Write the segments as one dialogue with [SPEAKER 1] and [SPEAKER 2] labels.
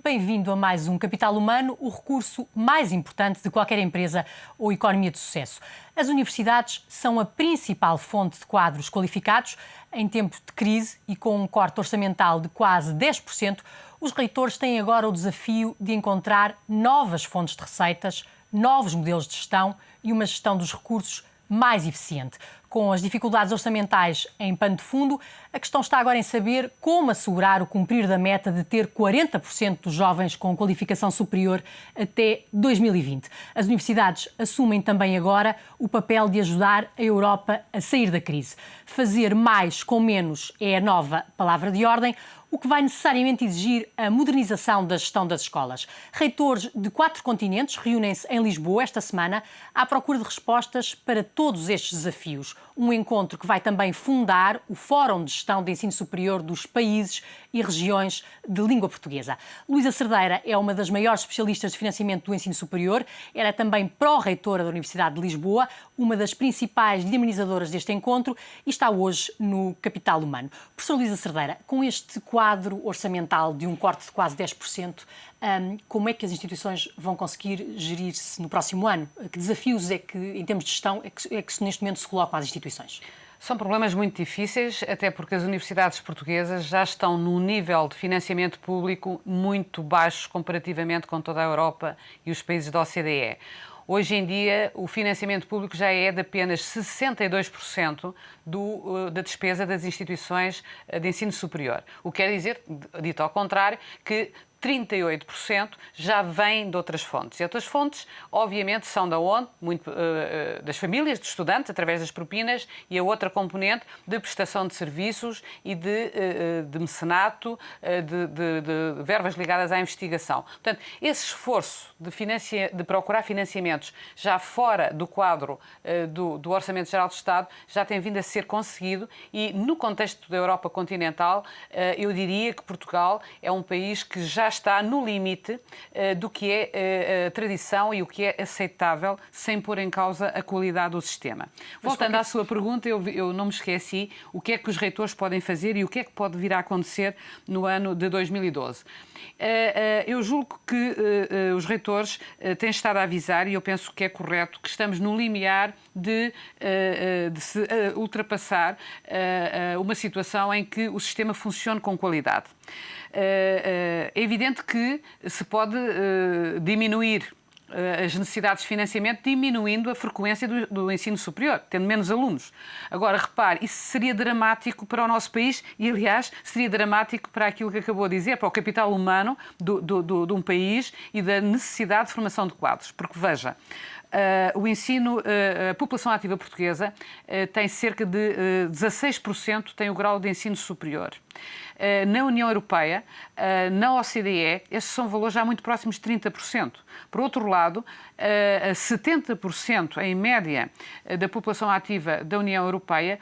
[SPEAKER 1] Bem-vindo a mais um Capital Humano, o recurso mais importante de qualquer empresa ou economia de sucesso. As universidades são a principal fonte de quadros qualificados. Em tempo de crise e com um corte orçamental de quase 10%, os reitores têm agora o desafio de encontrar novas fontes de receitas, novos modelos de gestão e uma gestão dos recursos mais eficiente. Com as dificuldades orçamentais em pano de fundo, a questão está agora em saber como assegurar o cumprir da meta de ter 40% dos jovens com qualificação superior até 2020. As universidades assumem também agora o papel de ajudar a Europa a sair da crise. Fazer mais com menos é a nova palavra de ordem, o que vai necessariamente exigir a modernização da gestão das escolas. Reitores de 4 continentes reúnem-se em Lisboa esta semana à procura de respostas para todos estes desafios. Um encontro que vai também fundar o Fórum de Gestão de Ensino Superior dos países e regiões de língua portuguesa. Luísa Cerdeira é uma das maiores especialistas de financiamento do ensino superior. Ela é também pró-reitora da Universidade de Lisboa, uma das principais dinamizadoras deste encontro e está hoje no Capital Humano. Professora Luísa Cerdeira, com este quadro orçamental de um corte de quase 10%, como é que as instituições vão conseguir gerir-se no próximo ano? Que desafios é que, em termos de gestão, é que neste momento se colocam às instituições?
[SPEAKER 2] São problemas muito difíceis, até porque as universidades portuguesas já estão num nível de financiamento público muito baixo comparativamente com toda a Europa e os países da OCDE. Hoje em dia, o financiamento público já é de apenas 62% da despesa das instituições de ensino superior. O que quer dizer, dito ao contrário, que 38% já vêm de outras fontes. E outras fontes, obviamente, são da onde? Das famílias, dos estudantes, através das propinas, e a outra componente de prestação de serviços e de mecenato, de verbas ligadas à investigação. Portanto, esse esforço de procurar financiamentos já fora do quadro do Orçamento Geral do Estado já tem vindo a ser conseguido e, no contexto da Europa continental, eu diria que Portugal é um país que já está no limite do que é a tradição e o que é aceitável, sem pôr em causa a qualidade do sistema. Voltando à sua pergunta, eu não me esqueci o que é que os reitores podem fazer e o que é que pode vir a acontecer no ano de 2012. Eu julgo que os reitores têm estado a avisar, e eu penso que é correto, que estamos no limiar de se ultrapassar uma situação em que o sistema funcione com qualidade. É evidente que se pode diminuir as necessidades de financiamento diminuindo a frequência do ensino superior, tendo menos alunos. Agora, repare, isso seria dramático para o nosso país e, aliás, seria dramático para aquilo que acabou de dizer, para o capital humano de um país e da necessidade de formação de quadros. Porque, veja, a população ativa portuguesa tem cerca de 16% tem o grau de ensino superior. Na União Europeia, na OCDE, estes são valores já muito próximos de 30%. Por outro lado, 70% em média da população ativa da União Europeia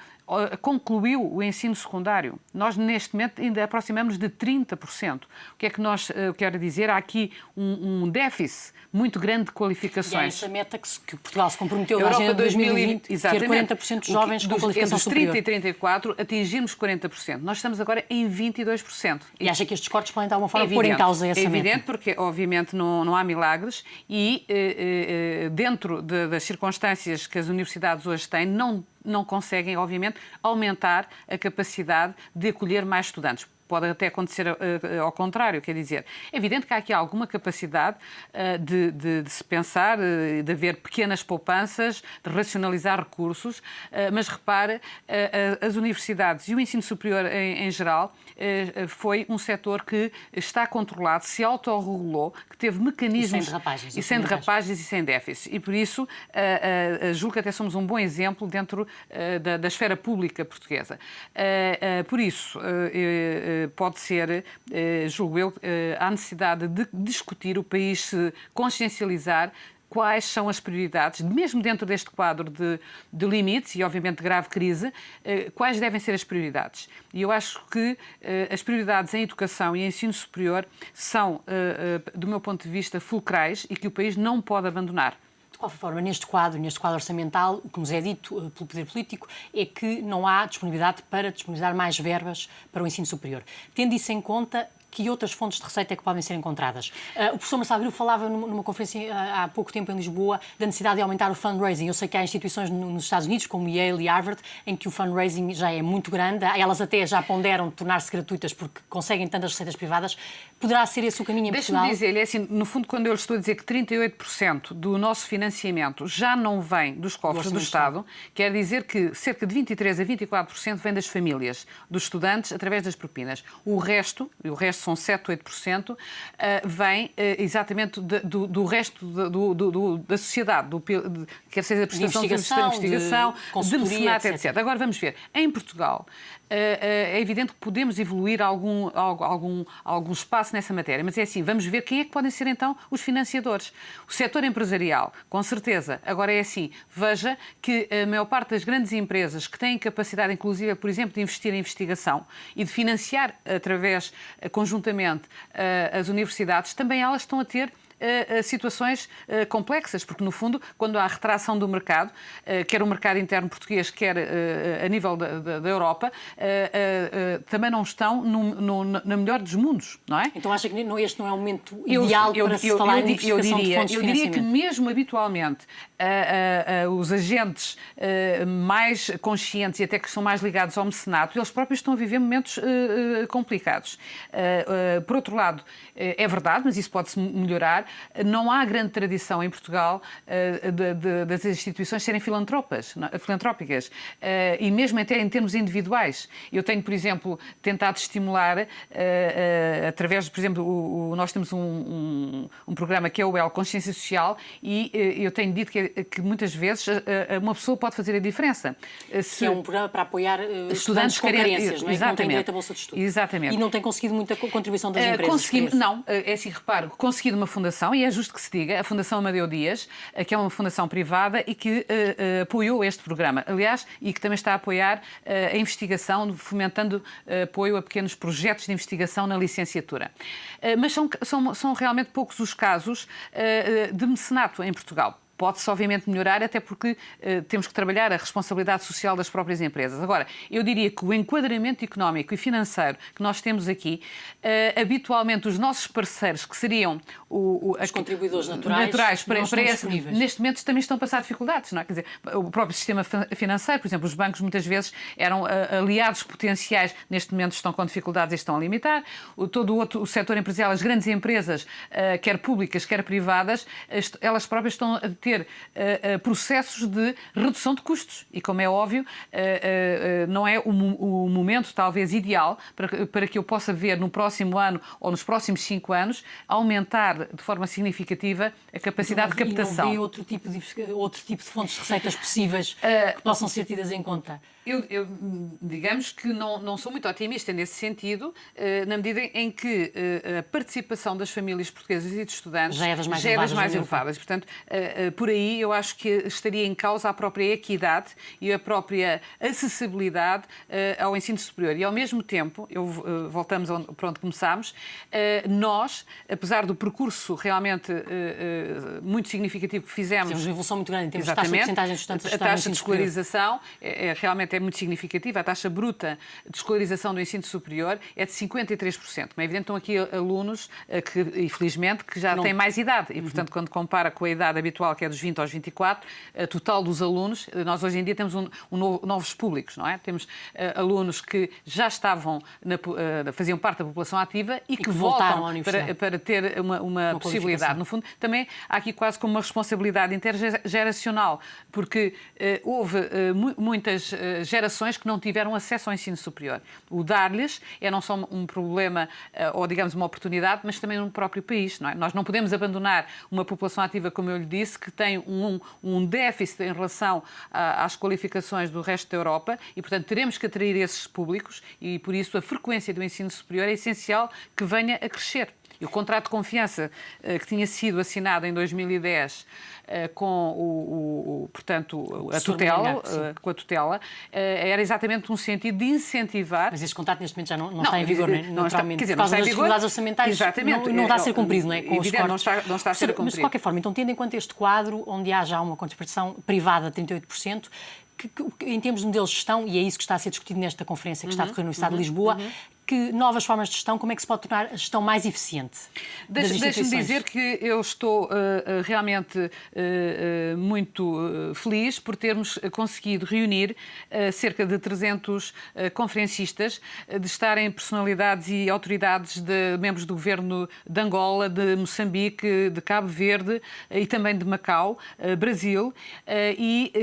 [SPEAKER 2] concluiu o ensino secundário. Nós, neste momento, ainda aproximamos de 30%. O que é que nós quero dizer? Há aqui um déficit muito grande de qualificações.
[SPEAKER 1] E é essa meta que Portugal se comprometeu na Agenda 2020, ter 40% de jovens com qualificação superior.
[SPEAKER 2] Entre os 30 e 34, atingimos 40%. Nós estamos agora em 22%.
[SPEAKER 1] E acha que estes cortes podem, de alguma forma, pôr em causa essa meta?
[SPEAKER 2] É evidente, porque, obviamente, não há milagres e, dentro das circunstâncias que as universidades hoje têm, não conseguem, obviamente, aumentar a capacidade de acolher mais estudantes. Pode até acontecer ao contrário, quer dizer, é evidente que há aqui alguma capacidade de se pensar, de haver pequenas poupanças, de racionalizar recursos, mas repare, as universidades e o ensino superior em geral foi um setor que está controlado, se autorregulou, que teve mecanismos...
[SPEAKER 1] E sem derrapagens.
[SPEAKER 2] E sem déficits. E por isso, julgo que até somos um bom exemplo dentro da esfera pública portuguesa. Por isso, pode ser, julgo eu, há necessidade de discutir, o país se consciencializar quais são as prioridades, mesmo dentro deste quadro de limites e, obviamente, de grave crise, quais devem ser as prioridades. E eu acho que as prioridades em educação e em ensino superior são, do meu ponto de vista, fulcrais e que o país não pode abandonar.
[SPEAKER 1] De qualquer forma, neste quadro orçamental, o que nos é dito pelo poder político é que não há disponibilidade para disponibilizar mais verbas para o ensino superior. Tendo isso em conta, que outras fontes de receita é que podem ser encontradas? O professor Marcelo Abreu falava numa conferência há pouco tempo em Lisboa da necessidade de aumentar o fundraising. Eu sei que há instituições nos Estados Unidos, como Yale e Harvard, em que o fundraising já é muito grande. Elas até já ponderam tornar-se gratuitas porque conseguem tantas receitas privadas. Poderá ser esse o caminho em Portugal?
[SPEAKER 2] Deixa-me dizer-lhe, assim, no fundo, quando eu estou a dizer que 38% do nosso financiamento já não vem dos cofres do Estado, quer dizer que cerca de 23% a 24% vem das famílias, dos estudantes, através das propinas. O resto são 7 ou 8%, vem exatamente do resto da sociedade, quer seja a prestação de investigação, de mecenato, etc. Agora vamos ver. Em Portugal, é evidente que podemos evoluir algum espaço nessa matéria, mas é assim, vamos ver quem é que podem ser então os financiadores. O setor empresarial, com certeza. Agora é assim, veja que a maior parte das grandes empresas que têm capacidade, inclusive, por exemplo, de investir em investigação e de financiar conjuntamente as universidades, também elas estão a ter situações complexas, porque, no fundo, quando há retração do mercado, quer o mercado interno português, quer a nível da Europa, também não estão na melhor dos mundos, não é?
[SPEAKER 1] Então acha que este não é o momento ideal para se falar em diversificação de fontes de financiamento?
[SPEAKER 2] Eu diria que mesmo habitualmente os agentes mais conscientes e até que são mais ligados ao mecenato, eles próprios estão a viver momentos complicados. Por outro lado, é verdade, mas isso pode-se melhorar, não há grande tradição em Portugal das instituições serem filantrópicas e mesmo até em termos individuais. Eu tenho, por exemplo, tentado estimular através, por exemplo, nós temos um programa que é o EL Consciência Social e eu tenho dito que muitas vezes uma pessoa pode fazer a diferença.
[SPEAKER 1] Que é um programa para apoiar estudantes com carências, não é? Que não têm direito à bolsa de estudo.
[SPEAKER 2] Exatamente.
[SPEAKER 1] E não tem conseguido muita contribuição das empresas.
[SPEAKER 2] Não, é assim, reparo, conseguido uma fundação, e é justo que se diga, a Fundação Amadeu Dias, que é uma fundação privada e que apoiou este programa, aliás, e que também está a apoiar a investigação, fomentando apoio a pequenos projetos de investigação na licenciatura. Mas são realmente poucos os casos de mecenato em Portugal. Pode-se, obviamente, melhorar, até porque temos que trabalhar a responsabilidade social das próprias empresas. Agora, eu diria que o enquadramento económico e financeiro que nós temos aqui, habitualmente os nossos parceiros, que seriam
[SPEAKER 1] os contribuidores naturais
[SPEAKER 2] para esse, neste momento também estão a passar dificuldades, não é? Quer dizer, o próprio sistema financeiro, por exemplo, os bancos muitas vezes eram aliados potenciais, neste momento estão com dificuldades e estão a limitar. Todo o setor empresarial, as grandes empresas, quer públicas, quer privadas, elas próprias estão a ter processos de redução de custos. E, como é óbvio, não é o momento, talvez, ideal para que eu possa ver no próximo ano ou nos próximos 5 anos aumentar de forma significativa a capacidade de captação.
[SPEAKER 1] E não vê outro tipo de fontes de receitas possíveis que possam ser tidas em conta?
[SPEAKER 2] Eu digamos que não sou muito otimista nesse sentido, na medida em que a participação das famílias portuguesas e dos estudantes
[SPEAKER 1] já é das mais elevadas.
[SPEAKER 2] Portanto, por aí eu acho que estaria em causa a própria equidade e a própria acessibilidade ao ensino superior. E, ao mesmo tempo, voltamos para onde começámos, nós, apesar do percurso realmente muito significativo que fizemos...
[SPEAKER 1] Temos uma evolução muito grande em termos de taxa de porcentagem de estudantes
[SPEAKER 2] a taxa de escolarização realmente é muito significativa. A taxa bruta de escolarização do ensino superior é de 53%. Mas é evidente, estão aqui alunos que, infelizmente, que já têm mais idade. E, portanto, quando compara com a idade habitual, que é dos 20 aos 24, a total dos alunos, nós hoje em dia temos novos públicos, não é? Temos alunos que já estavam, faziam parte da população ativa e que voltam para ter uma possibilidade. No fundo, também há aqui quase como uma responsabilidade intergeracional, porque houve muitas gerações que não tiveram acesso ao ensino superior. O dar-lhes é não só um problema, ou digamos uma oportunidade, mas também no próprio país, não é? Nós não podemos abandonar uma população ativa, como eu lhe disse, que tem um déficit em relação às qualificações do resto da Europa e, portanto, teremos que atrair esses públicos e, por isso, a frequência do ensino superior é essencial que venha a crescer. E o contrato de confiança que tinha sido assinado em 2010 com portanto, com a tutela, era exatamente um sentido de incentivar...
[SPEAKER 1] Mas esse contrato neste momento já não está em vigor, naturalmente.
[SPEAKER 2] Quer dizer,
[SPEAKER 1] por causa das dificuldades
[SPEAKER 2] orçamentárias,
[SPEAKER 1] não está a ser cumprido, não é? Com os cortes.
[SPEAKER 2] Não está a ser cumprido.
[SPEAKER 1] Mas, de qualquer forma, então, tendo em conta este quadro, onde há já uma contribuição privada de 38%, em termos de modelos de gestão, e é isso que está a ser discutido nesta conferência que está a decorrer no Estado de Lisboa, que novas formas de gestão, como é que se pode tornar a gestão mais eficiente?
[SPEAKER 2] Deixe-me dizer que eu estou realmente muito feliz por termos conseguido reunir cerca de 300 conferencistas, de estarem personalidades e autoridades de membros do governo de Angola, de Moçambique, de Cabo Verde e também de Macau, Brasil, e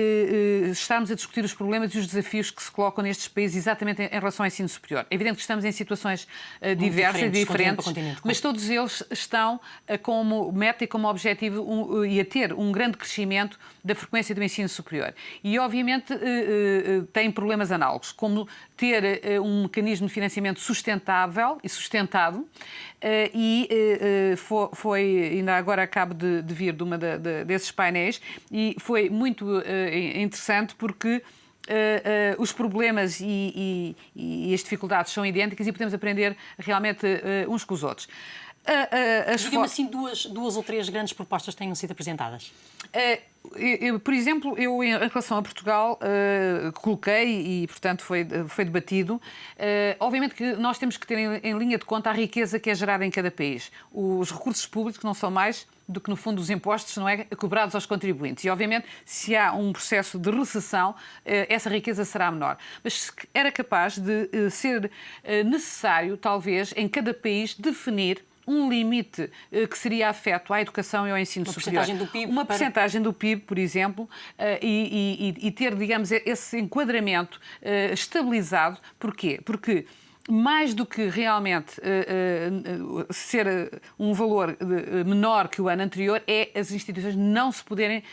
[SPEAKER 2] estarmos a discutir os problemas e os desafios que se colocam nestes países exatamente em relação ao ensino superior. É evidente que estamos em situações diversas e diferentes, mas todos eles estão como meta e como objetivo e a ter um grande crescimento da frequência do ensino superior. E, obviamente, têm problemas análogos, como ter um mecanismo de financiamento sustentável e sustentado, foi, ainda agora acabo de vir de desses painéis, e foi muito interessante porque os problemas e as dificuldades são idênticas e podemos aprender realmente uns com os outros.
[SPEAKER 1] Diga-me assim duas ou três grandes propostas que tenham sido apresentadas.
[SPEAKER 2] Por exemplo, eu em relação a Portugal coloquei e, portanto, foi debatido. Obviamente que nós temos que ter em linha de conta a riqueza que é gerada em cada país. Os recursos públicos não são mais do que, no fundo, os impostos, não é, cobrados aos contribuintes. E, obviamente, se há um processo de recessão, essa riqueza será menor. Mas era capaz de ser necessário, talvez, em cada país, definir um limite que seria afeto à educação e ao ensino superior. Uma percentagem do PIB, por exemplo, e ter, digamos, esse enquadramento estabilizado. Porquê? Porque mais do que realmente ser um valor menor que o ano anterior, é as instituições não terem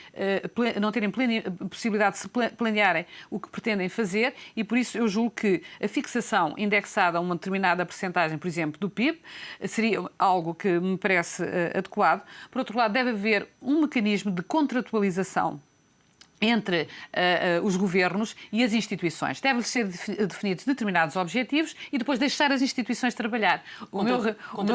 [SPEAKER 2] possibilidade de se planearem o que pretendem fazer, e por isso eu julgo que a fixação indexada a uma determinada percentagem, por exemplo, do PIB, seria algo que me parece adequado. Por outro lado, deve haver um mecanismo de contratualização entre os governos e as instituições. Devem ser definidos determinados objetivos e depois deixar as instituições trabalhar. O meu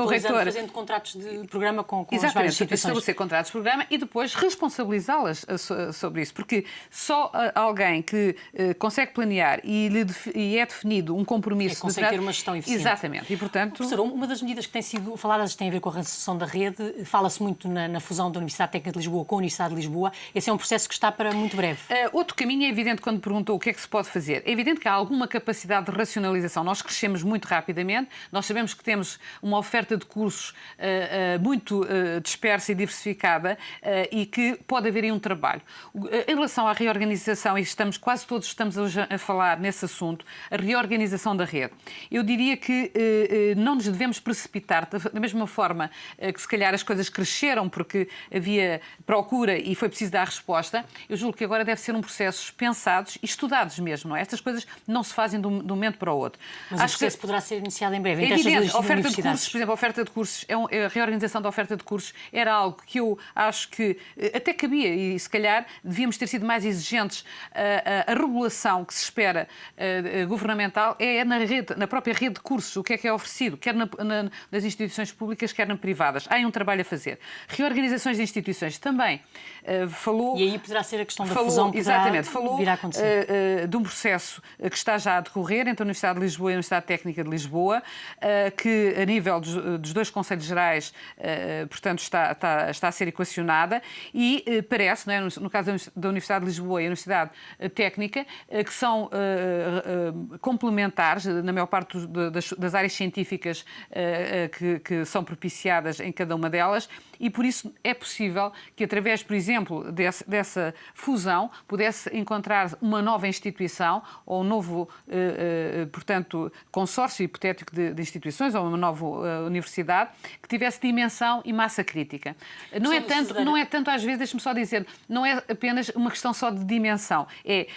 [SPEAKER 2] reitor...
[SPEAKER 1] Fazendo contratos de programa com as
[SPEAKER 2] Exatamente,
[SPEAKER 1] várias instituições.
[SPEAKER 2] estabelecer contratos de programa e depois responsabilizá-las sobre isso. Porque só alguém que consegue planear e é definido um compromisso...
[SPEAKER 1] consegue ter uma gestão eficiente.
[SPEAKER 2] Exatamente. E, portanto...
[SPEAKER 1] Professora, uma das medidas que têm sido faladas tem a ver com a redução da rede. Fala-se muito na fusão da Universidade Técnica de Lisboa com a Universidade de Lisboa. Esse é um processo que está para muito breve.
[SPEAKER 2] Outro caminho é evidente quando perguntou o que é que se pode fazer. É evidente que há alguma capacidade de racionalização. Nós crescemos muito rapidamente, nós sabemos que temos uma oferta de cursos muito dispersa e diversificada e que pode haver aí um trabalho. Em relação à reorganização, e quase todos estamos hoje a falar nesse assunto, a reorganização da rede. Eu diria que não nos devemos precipitar, da mesma forma que se calhar as coisas cresceram porque havia procura e foi preciso dar resposta. Eu julgo que agora deve ser um processo pensados e estudados mesmo, não é? Estas coisas não se fazem de um momento para o outro.
[SPEAKER 1] Mas o processo poderá ser iniciado em breve.
[SPEAKER 2] É evidente, a oferta de cursos, por exemplo, a oferta de cursos, a reorganização da oferta de cursos era algo que eu acho que até cabia e se calhar devíamos ter sido mais exigentes. A regulação que se espera governamental é na própria rede de cursos, o que é oferecido, quer nas instituições públicas, quer nas privadas. Há um trabalho a fazer. Reorganizações de instituições também falou...
[SPEAKER 1] E aí poderá ser a questão da fusão que virá a acontecer.
[SPEAKER 2] De um processo que está já a decorrer entre a Universidade de Lisboa e a Universidade Técnica de Lisboa, que a nível dos dois Conselhos Gerais, portanto, está a ser equacionada e parece, não é, no caso da Universidade de Lisboa e a Universidade Técnica, que são complementares na maior parte das áreas científicas que são propiciadas em cada uma delas, e por isso é possível que através, por exemplo, dessa fusão pudesse encontrar uma nova instituição ou um novo, portanto, consórcio hipotético de instituições ou uma nova universidade que tivesse dimensão e massa crítica. Não é tanto às vezes, deixe-me só dizer, não é apenas uma questão só de dimensão, é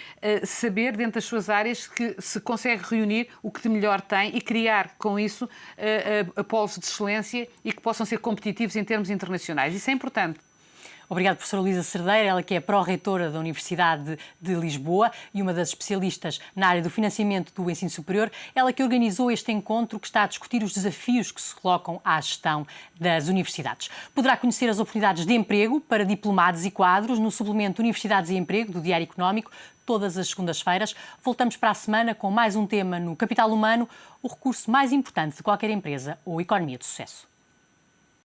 [SPEAKER 2] saber dentro das suas áreas que se consegue reunir o que de melhor tem e criar com isso polos de excelência e que possam ser competitivos em termos internacionais. Isso é importante.
[SPEAKER 1] Obrigada, professora Luísa Cerdeira, ela que é pró-reitora da Universidade de Lisboa e uma das especialistas na área do financiamento do ensino superior, ela que organizou este encontro que está a discutir os desafios que se colocam à gestão das universidades. Poderá conhecer as oportunidades de emprego para diplomados e quadros no suplemento Universidades e Emprego do Diário Económico todas as segundas-feiras. Voltamos para a semana com mais um tema no Capital Humano, o recurso mais importante de qualquer empresa ou economia de sucesso.